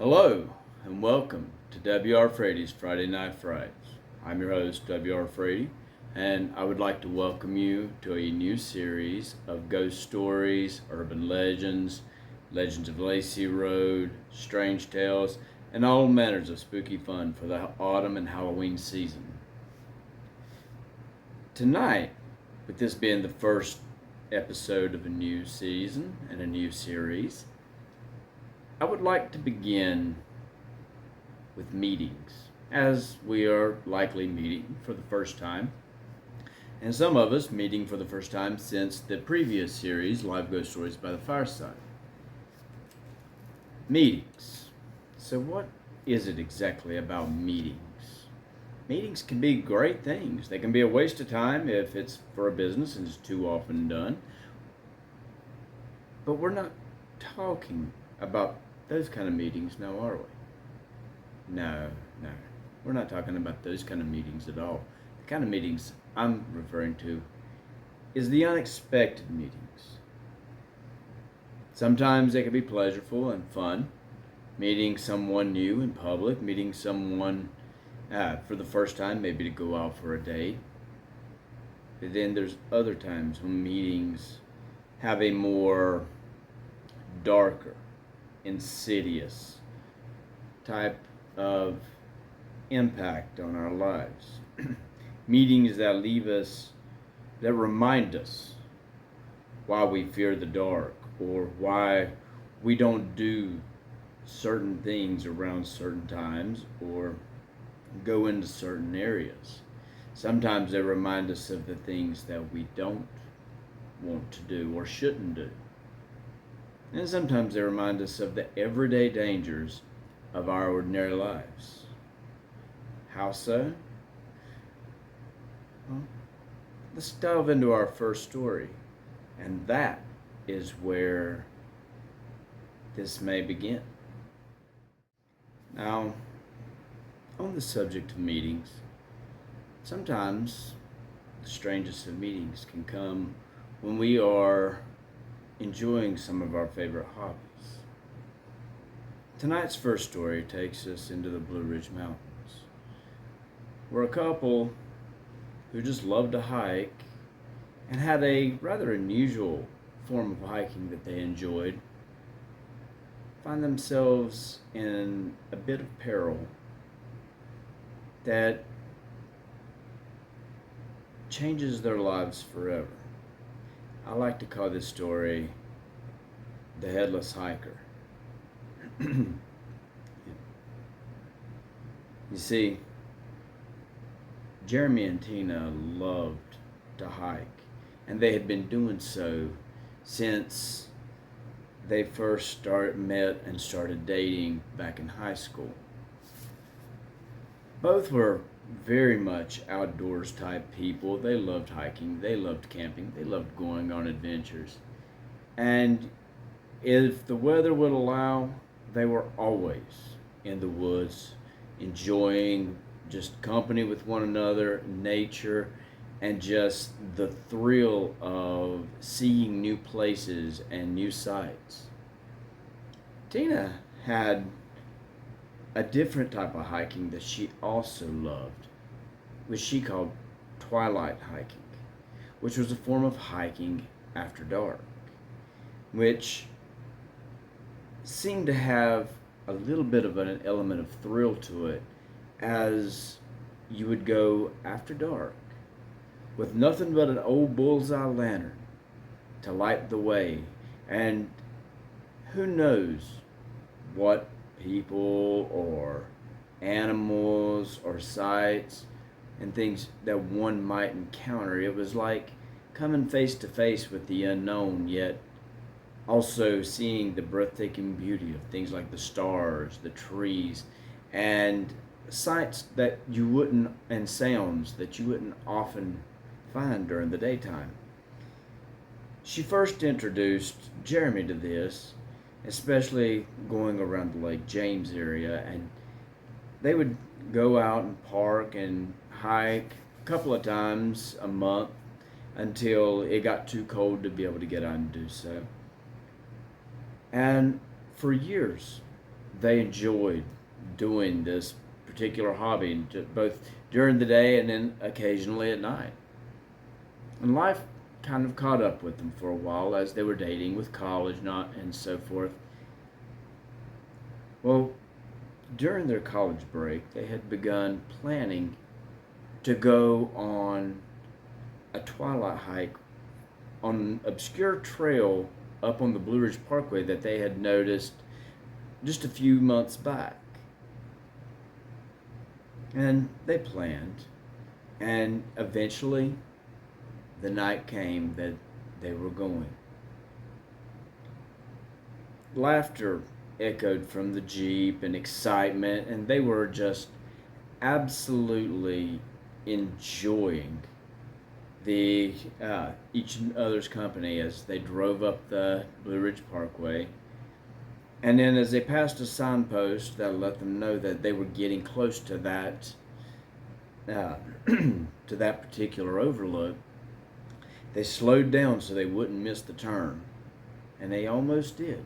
Hello and welcome to W.R. Frady's Friday Night Frights. I'm your host, W.R. Frady, and I would like to welcome you to a new series of ghost stories, urban legends, legends of Lacey Road, strange tales, and all manners of spooky fun for the autumn and Halloween season. Tonight, with this being the first episode of a new season and a new series, I would like to begin with meetings, as we are likely meeting for the first time, and some of us meeting for the first time since the previous series, Live Ghost Stories by the Fireside. Meetings. So what is it exactly about meetings? Meetings can be great things. They can be a waste of time if it's for a business and it's too often done. But we're not talking about those kind of meetings now, are we? No. We're not talking about those kind of meetings at all. The kind of meetings I'm referring to is the unexpected meetings. Sometimes they can be pleasurable and fun. Meeting someone new in public, meeting someone for the first time, maybe to go out for a date. But then there's other times when meetings have a more darker, insidious type of impact on our lives. Meetings that that remind us why we fear the dark, or why we don't do certain things around certain times, or go into certain areas. Sometimes they remind us of the things that we don't want to do or shouldn't do. And sometimes they remind us of the everyday dangers of our ordinary lives. How so? Well, let's delve into our first story. And that is where this may begin. Now, on the subject of meetings, sometimes the strangest of meetings can come when we are enjoying some of our favorite hobbies. Tonight's first story takes us into the Blue Ridge Mountains, where a couple who just loved to hike and had a rather unusual form of hiking that they enjoyed find themselves in a bit of peril that changes their lives forever. I like to call this story the Headless Hiker. You see, Jeremy and Tina loved to hike, and they had been doing so since they first met and started dating back in high school. Both were very much outdoors type people. They loved hiking, they loved camping, they loved going on adventures. And if the weather would allow, they were always in the woods, enjoying just company with one another, nature, and just the thrill of seeing new places and new sights. Tina had a different type of hiking that she also loved, which she called twilight hiking, which was a form of hiking after dark, which seemed to have a little bit of an element of thrill to it, as you would go after dark with nothing but an old bullseye lantern to light the way, and who knows what people or animals or sights and things that one might encounter. It was like coming face to face with the unknown, yet also seeing the breathtaking beauty of things like the stars, the trees, and sights that you wouldn't, and sounds that you wouldn't often find during the daytime. She first introduced Jeremy to this, especially going around the Lake James area, and they would go out and park and hike a couple of times a month until it got too cold to be able to get out and do so. And for years, they enjoyed doing this particular hobby, both during the day and then occasionally at night. And life kind of caught up with them for a while as they were dating with college not and so forth. Well, during their college break, they had begun planning to go on a twilight hike on an obscure trail up on the Blue Ridge Parkway that they had noticed just a few months back. And they planned, and eventually the night came that they were going. Laughter echoed from the Jeep and excitement, and they were just absolutely enjoying the each other's company as they drove up the Blue Ridge Parkway. And then as they passed a signpost that let them know that they were getting close to that to that particular overlook, they slowed down so they wouldn't miss the turn. And they almost did,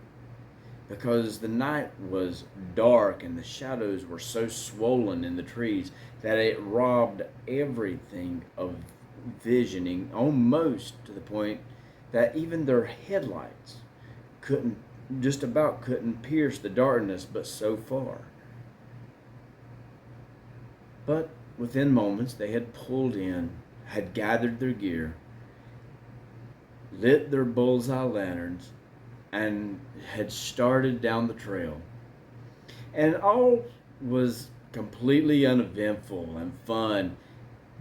because the night was dark and the shadows were so swollen in the trees that it robbed everything of visioning, almost to the point that even their headlights couldn't pierce the darkness but so far. But within moments they had pulled in, had gathered their gear, lit their bullseye lanterns, and had started down the trail. And all was completely uneventful and fun.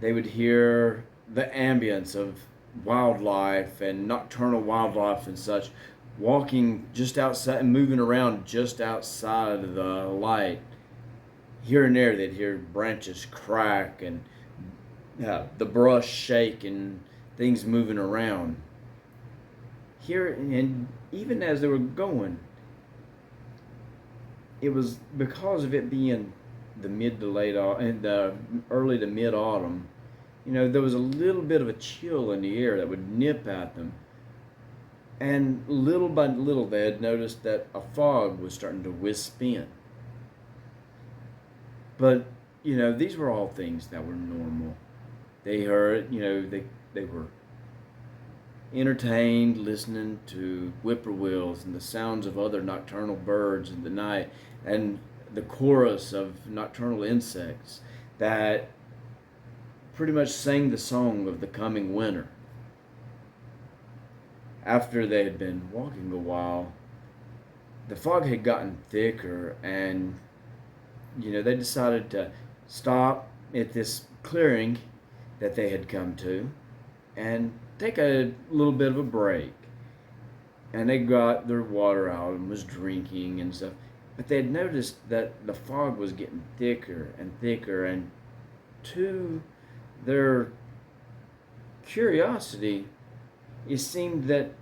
They would hear the ambience of wildlife and nocturnal wildlife and such walking just outside and moving around just outside of the light. Here and there they'd hear branches crack and the brush shake and things moving around. Here, and even as they were going, it was because of it being the mid to late and the early to mid autumn. There was a little bit of a chill in the air that would nip at them, and little by little they had noticed that a fog was starting to wisp in. But these were all things that were normal. They heard, they were entertained listening to whippoorwills and the sounds of other nocturnal birds in the night and the chorus of nocturnal insects that pretty much sang the song of the coming winter. After they had been walking a while, the fog had gotten thicker, and they decided to stop at this clearing that they had come to and take a little bit of a break. And they got their water out and was drinking and stuff. But they had noticed that the fog was getting thicker and thicker, and to their curiosity, it seemed that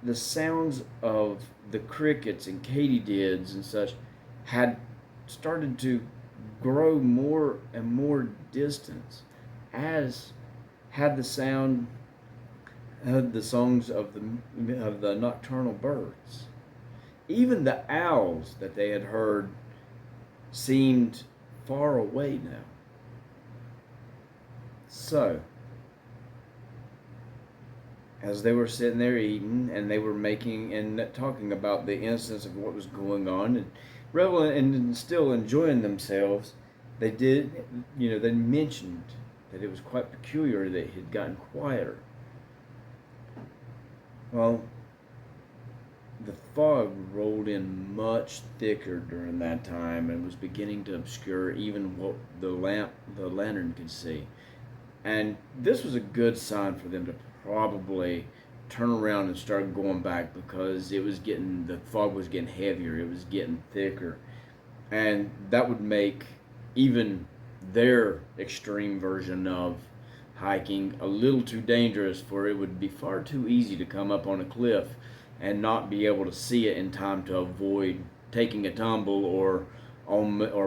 the sounds of the crickets and katydids and such had started to grow more and more distant, as had the sound of the songs of the nocturnal birds. Even the owls that they had heard seemed far away now. So, as they were sitting there eating, and they were making and talking about the instance of what was going on, and reveling and still enjoying themselves, they mentioned that it was quite peculiar that it had gotten quieter. Well, the fog rolled in much thicker during that time and was beginning to obscure even what the lantern could see. And this was a good sign for them to probably turn around and start going back, because the fog was getting heavier, it was getting thicker, and that would make even their extreme version of hiking a little too dangerous, for it would be far too easy to come up on a cliff and not be able to see it in time to avoid taking a tumble or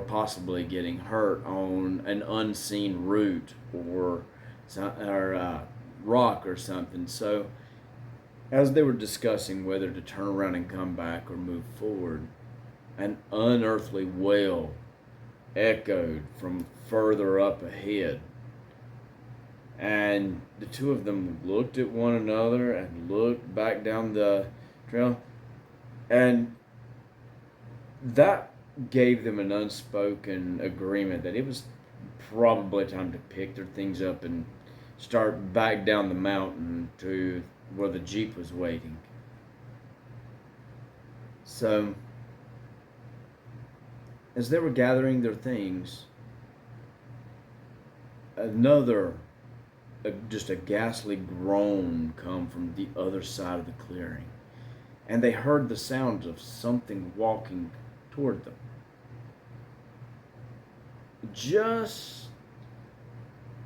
possibly getting hurt on an unseen route or rock or something. So as they were discussing whether to turn around and come back or move forward, an unearthly wail echoed from further up ahead. And the two of them looked at one another and looked back down the trail. And that gave them an unspoken agreement that it was probably time to pick their things up and start back down the mountain to where the Jeep was waiting. So, as they were gathering their things, another, just a ghastly groan come from the other side of the clearing. And they heard the sounds of something walking toward them. Just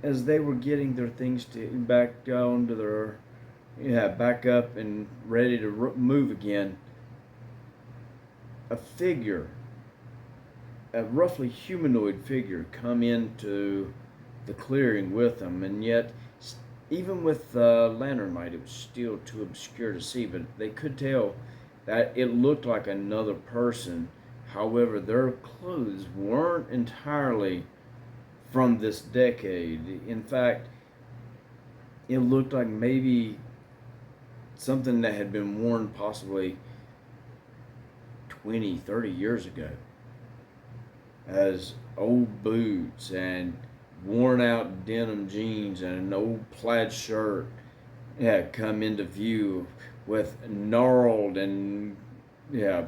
as they were getting their things back down to their, back up and ready to move again, a figure, a roughly humanoid figure, come into the clearing with them, and yet, even with lantern light, it was still too obscure to see, but they could tell that it looked like another person. However, their clothes weren't entirely from this decade. In fact, it looked like maybe something that had been worn possibly 20, 30 years ago, as old boots and worn out denim jeans and an old plaid shirt had come into view with gnarled and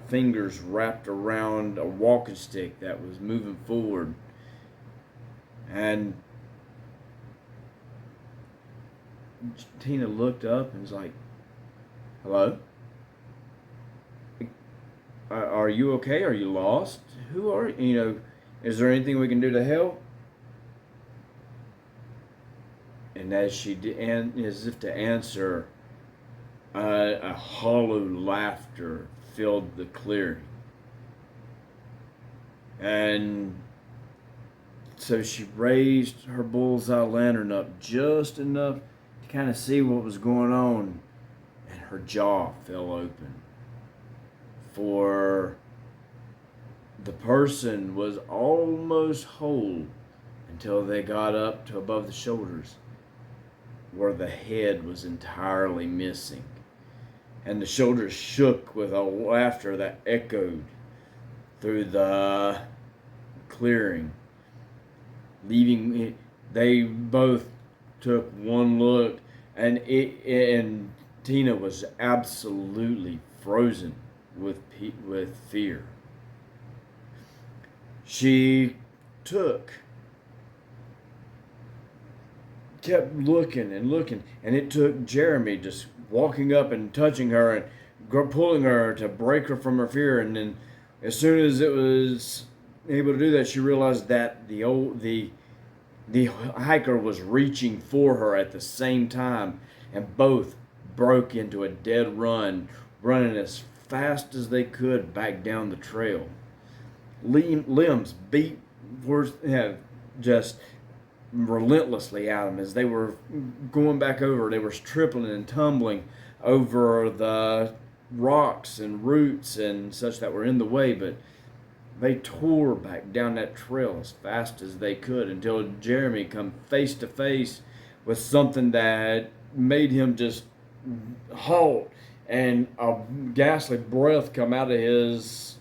fingers wrapped around a walking stick that was moving forward. And Tina looked up and was like, "Hello? Are you okay? Are you lost? Who are you? Is there anything we can do to help?" And as she did, and as if to answer, a hollow laughter filled the clearing. And so she raised her bullseye lantern up just enough to kind of see what was going on, and her jaw fell open. For the person was almost whole until they got up to above the shoulders, where the head was entirely missing. And the shoulders shook with a laughter that echoed through the clearing. They both took one look, and Tina was absolutely frozen with fear. She kept looking and looking, and it took Jeremy just walking up and touching her and pulling her to break her from her fear. And then, as soon as it was able to do that, she realized that the hiker was reaching for her at the same time, and both broke into a dead run, running as fast as they could back down the trail. Limbs beat just relentlessly at them as they were going back over. They were tripling and tumbling over the rocks and roots and such that were in the way, but they tore back down that trail as fast as they could until Jeremy come face to face with something that made him just halt, and a ghastly breath come out of his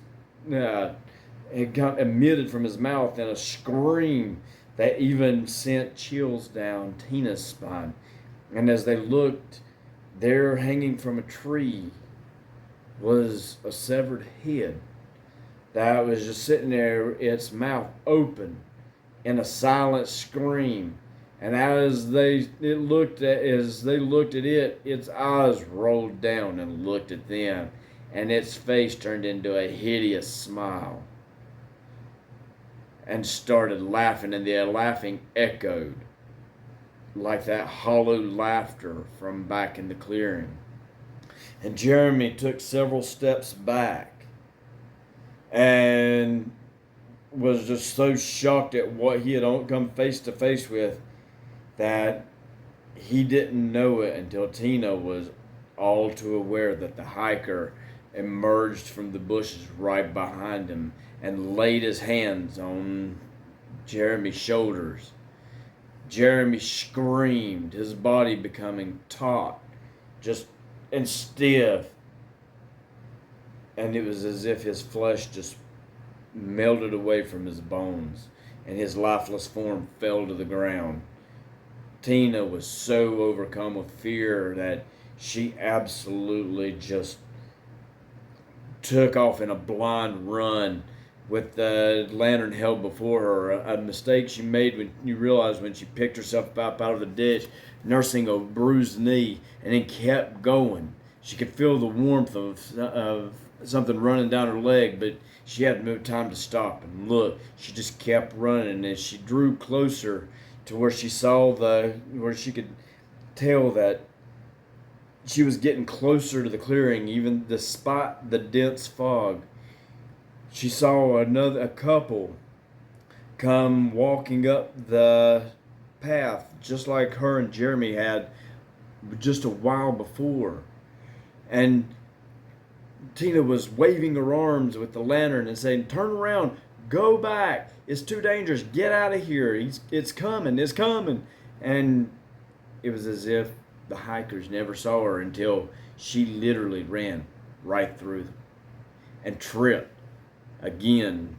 it got emitted from his mouth, and a scream that even sent chills down Tina's spine. And as they looked, there hanging from a tree was a severed head that was just sitting there, its mouth open in a silent scream. And as they looked at it, its eyes rolled down and looked at them, and its face turned into a hideous smile and started laughing, and the laughing echoed like that hollow laughter from back in the clearing. And Jeremy took several steps back and was just so shocked at what he had come face to face with that he didn't know it until Tina was all too aware that the hiker emerged from the bushes right behind him and laid his hands on Jeremy's shoulders. Jeremy screamed, his body becoming taut, just and stiff, and it was as if his flesh just melted away from his bones, and his lifeless form fell to the ground. Tina was so overcome with fear that she absolutely just took off in a blind run with the lantern held before her. A mistake she made when you realized when she picked herself up out of the ditch, nursing a bruised knee, and then kept going. She could feel the warmth of something running down her leg, but she had no time to stop and look. She just kept running, and as she drew closer to where she saw where she could tell that she was getting closer to the clearing, even despite the dense fog, she saw a couple come walking up the path just like her and Jeremy had just a while before. And Tina was waving her arms with the lantern and saying, "Turn around, go back. It's too dangerous. Get out of here. It's coming. It's coming." And it was as if the hikers never saw her until she literally ran right through them and tripped again,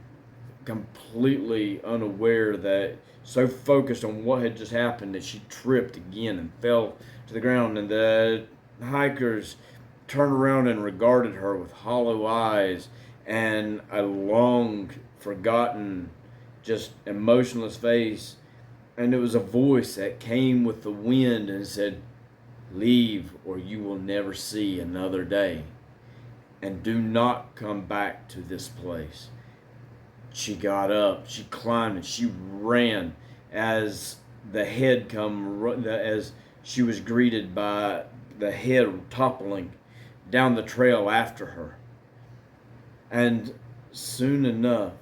completely unaware, that so focused on what had just happened that she tripped again and fell to the ground. And the hikers turned around and regarded her with hollow eyes and a long forgotten, just emotionless face. And it was a voice that came with the wind and said, "Leave or you will never see another day. And do not come back to this place." She got up, she climbed, and she ran as as she was greeted by the head toppling down the trail after her. And soon enough,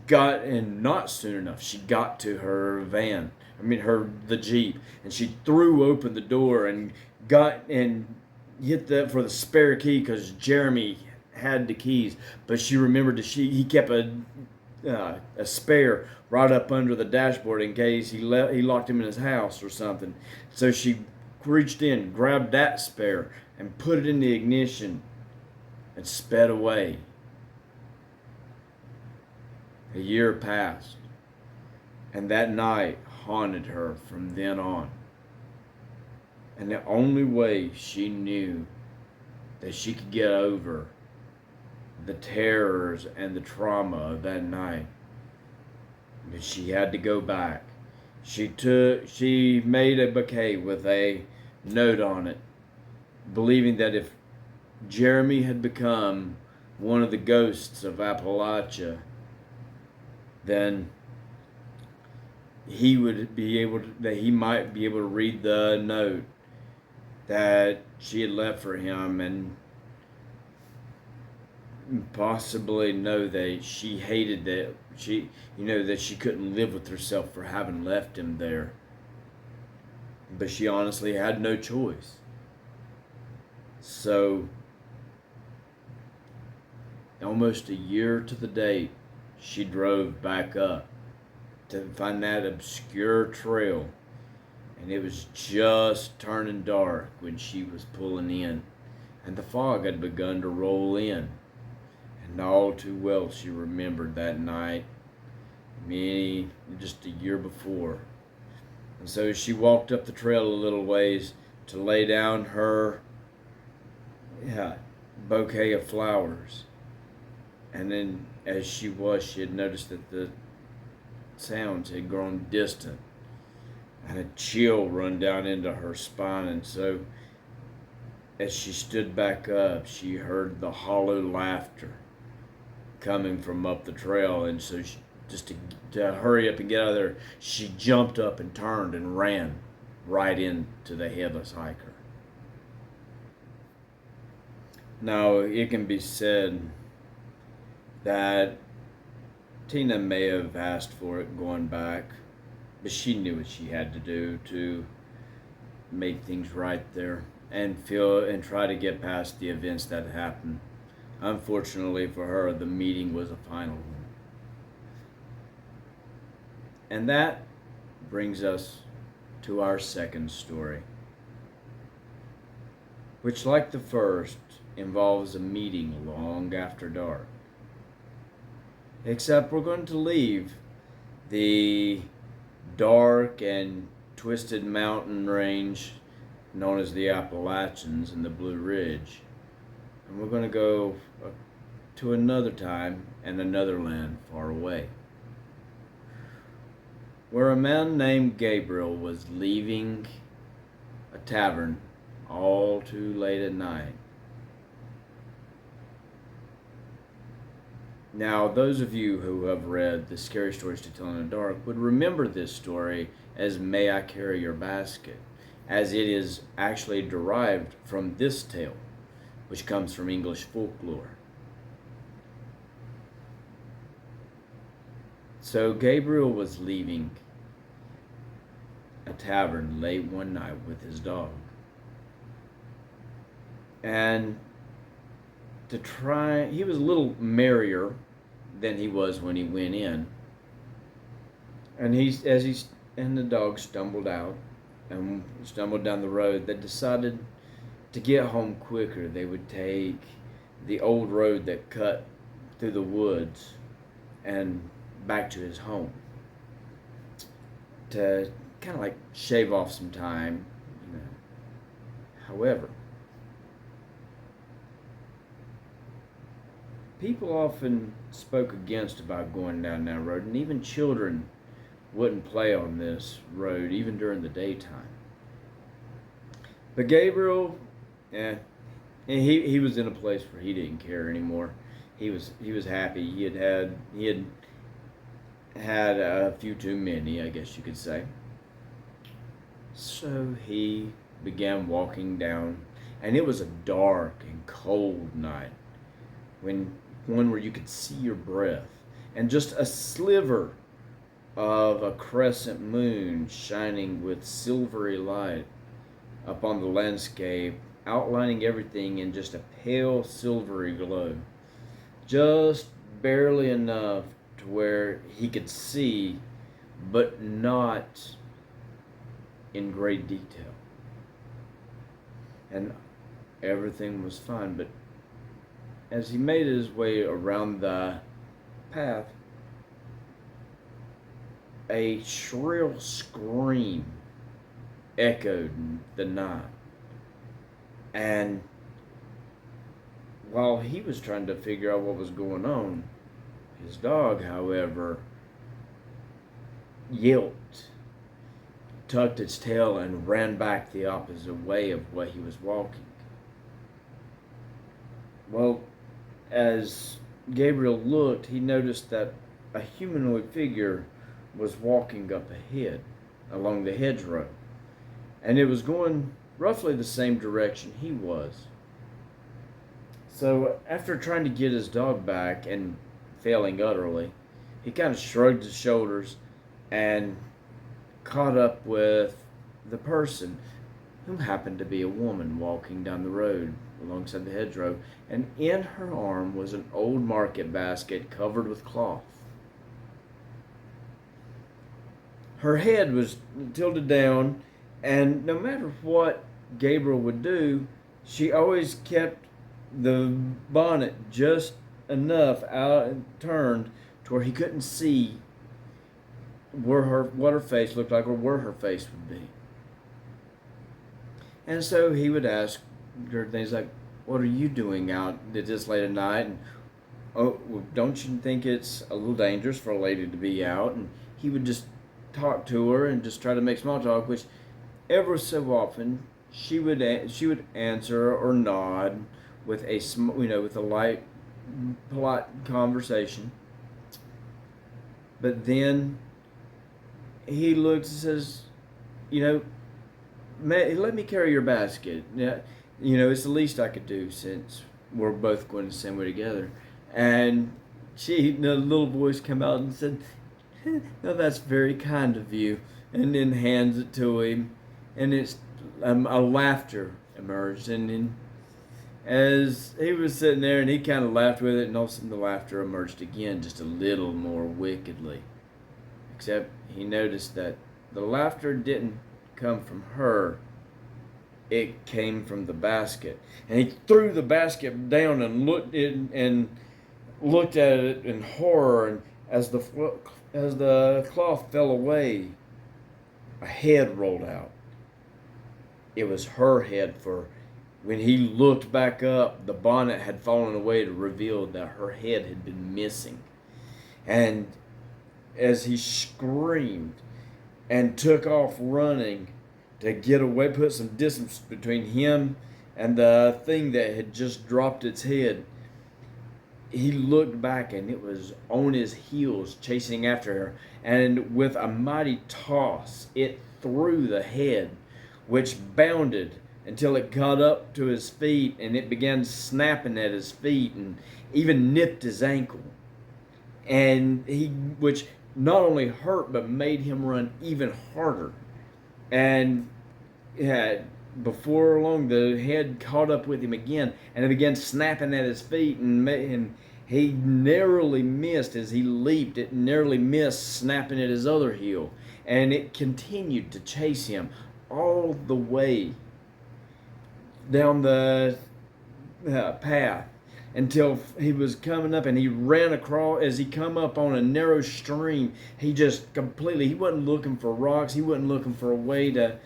not soon enough, she got to her van. The Jeep, and she threw open the door and hit for the spare key because Jeremy had the keys, but she remembered that he kept a spare right up under the dashboard in case he locked him in his house or something. So she reached in, grabbed that spare, and put it in the ignition and sped away. A year passed, and that night haunted her from then on. And the only way she knew that she could get over the terrors and the trauma of that night, that she had to go back. She made a bouquet with a note on it, believing that if Jeremy had become one of the ghosts of Appalachia, then he might be able to read the note that she had left for him and possibly know that she hated that she couldn't live with herself for having left him there. But she honestly had no choice. So almost a year to the date, she drove back up to find that obscure trail, and it was just turning dark when she was pulling in, and the fog had begun to roll in. And all too well she remembered that night, just a year before. And so she walked up the trail a little ways to lay down her bouquet of flowers. And then as she had noticed that the sounds had grown distant, and a chill run down into her spine. And so as she stood back up, she heard the hollow laughter coming from up the trail. And so just to hurry up and get out of there, she jumped up and turned and ran right into the Headless hiker. Now, it can be said that Tina may have asked for it going back, but she knew what she had to do to make things right there and try to get past the events that happened. Unfortunately for her, the meeting was a final one. And that brings us to our second story, which, like the first, involves a meeting long after dark. Except we're going to leave the dark and twisted mountain range known as the Appalachians and the Blue Ridge. And we're going to go to another time and another land far away, where a man named Gabriel was leaving a tavern all too late at night. Now, those of you who have read the Scary Stories to Tell in the Dark would remember this story as May I Carry Your Basket, as it is actually derived from this tale, which comes from English folklore. So Gabriel was leaving a tavern late one night with his dog. And he was a little merrier than he was when he went in. And the dog stumbled out and stumbled down the road. They decided to get home quicker. They would take the old road that cut through the woods and back to his home to kind of like shave off some time, you know. However, people often spoke against about going down that road, and even children wouldn't play on this road even during the daytime. But Gabriel, he was in a place where he didn't care anymore. He was happy. He had a few too many, I guess you could say. So he began walking down, and it was a dark and cold night, one where you could see your breath, and just a sliver of a crescent moon shining with silvery light upon the landscape, outlining everything in just a pale silvery glow, just barely enough to where he could see, but not in great detail. And everything was fine, but as he made his way around the path, a shrill scream echoed the night. And while he was trying to figure out what was going on, his dog, however, yelped, tucked its tail, and ran back the opposite way of what he was walking. Well, as Gabriel looked, he noticed that a humanoid figure was walking up ahead along the hedgerow, and it was going roughly the same direction he was. So after trying to get his dog back and failing utterly, he kind of shrugged his shoulders and caught up with the person, who happened to be a woman walking down the road alongside the hedgerow, and in her arm was an old market basket covered with cloth. Her head was tilted down, and no matter what Gabriel would do, she always kept the bonnet just enough out and turned to where he couldn't see what her face looked like or where her face would be. And so he would ask her things like, "What are you doing out this late at night?" And, "Oh, well, don't you think it's a little dangerous for a lady to be out?" And he would just talk to her and just try to make small talk, which ever so often she would answer or nod with with a light, polite conversation. But then he looks and says, "Let me carry your basket. Yeah, it's the least I could do since we're both going to somewhere together." And the little voice came out and said, "No, that's very kind of you," and then hands it to him, and it's a laughter emerged, and then as he was sitting there and he kind of laughed with it, and all of a sudden the laughter emerged again, just a little more wickedly. Except he noticed that the laughter didn't come from her, it came from the basket. And he threw the basket down and looked at it in horror. And as the cloth fell away, a head rolled out. It was her head, for when he looked back up, the bonnet had fallen away to reveal that her head had been missing. And as he screamed and took off running to get away, put some distance between him and the thing that had just dropped its head, he looked back and it was on his heels chasing after her. And with a mighty toss, it threw the head, which bounded until it got up to his feet, and it began snapping at his feet and even nipped his ankle. And which not only hurt but made him run even harder. And yeah, before long, the head caught up with him again, and it began snapping at his feet, and he narrowly missed as he leaped. It narrowly missed, snapping at his other heel, and it continued to chase him all the way down the path until he was coming up, and he ran across. As he come up on a narrow stream, he just completely, he wasn't looking for rocks, he wasn't looking for a way to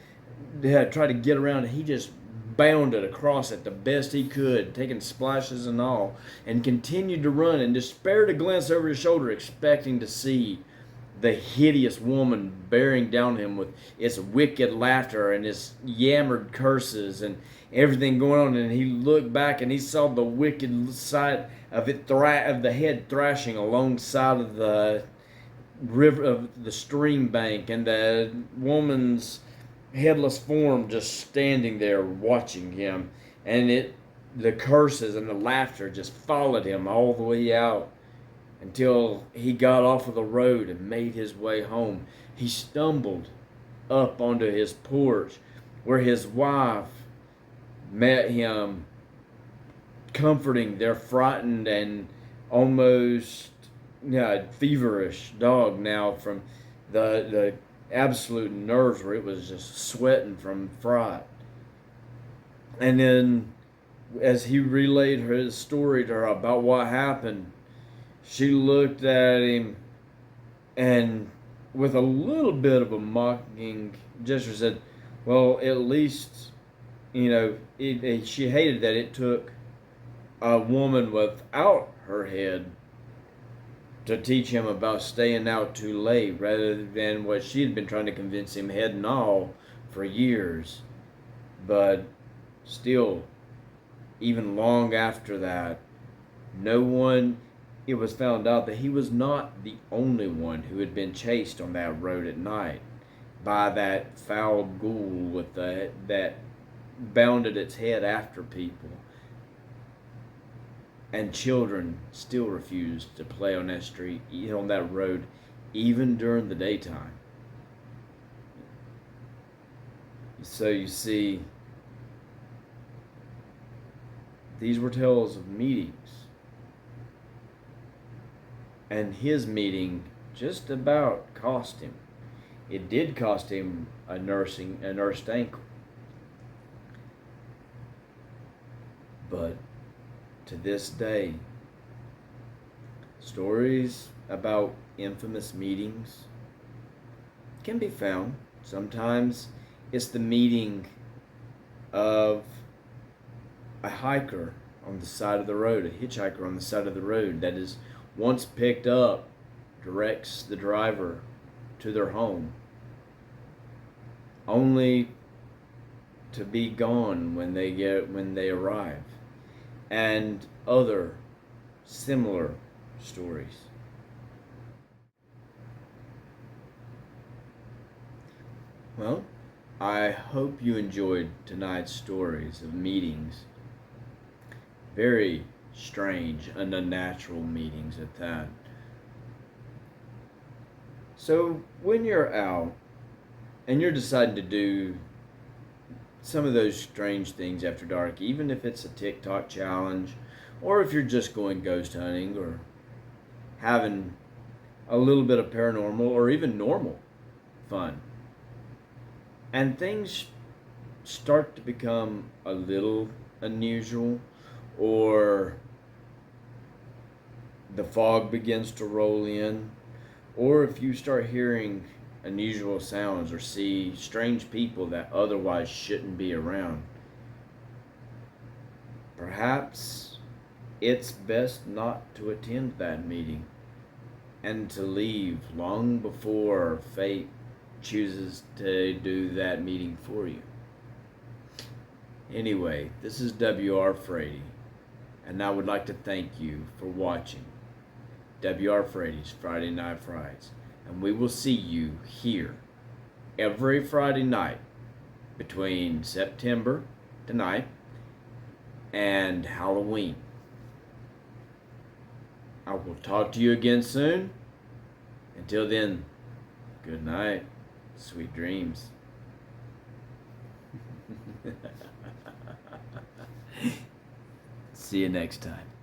try to get around it. He just bounded across it the best he could, taking splashes and all, and continued to run, and just spared a glance over his shoulder, expecting to see the hideous woman bearing down him with its wicked laughter and its yammered curses and everything going on. And he looked back and he saw the wicked sight of it, of the head thrashing alongside of the river, of the stream bank, and the woman's headless form just standing there watching him. And the curses and the laughter just followed him all the way out until he got off of the road and made his way home. He stumbled up onto his porch where his wife met him, comforting their frightened and almost feverish dog now from the absolute nerves where it was just sweating from fright. And then as he relayed his story to her about what happened, she looked at him and with a little bit of a mocking gesture said, well, at least, she hated that it took a woman without her head to teach him about staying out too late, rather than what she had been trying to convince him, head and all, for years. But still, even long after that, it was found out that he was not the only one who had been chased on that road at night by that foul ghoul that bounded its head after people. And children still refused to play on that street, on that road, even during the daytime. So you see, these were tales of meetings. And his meeting just about cost him. It did cost him a nursed ankle. But to this day, stories about infamous meetings can be found. Sometimes it's the meeting of a hiker on the side of the road, a hitchhiker on the side of the road that is once picked up, directs the driver to their home, only to be gone when they arrive, and other similar stories. Well, I hope you enjoyed tonight's stories of meetings. Very strange and unnatural meetings at that. So when you're out and you're deciding to do some of those strange things after dark, even if it's a TikTok challenge, or if you're just going ghost hunting or having a little bit of paranormal or even normal fun. And things start to become a little unusual, or the fog begins to roll in, or if you start hearing unusual sounds or see strange people that otherwise shouldn't be around, perhaps it's best not to attend that meeting and to leave long before fate chooses to do that meeting for you. Anyway, this is W.R. Frady, and I would like to thank you for watching W.R. Frady's Friday Night Frights, and we will see you here every Friday night between September tonight and Halloween. I will talk to you again soon. Until then, good night, sweet dreams. See you next time.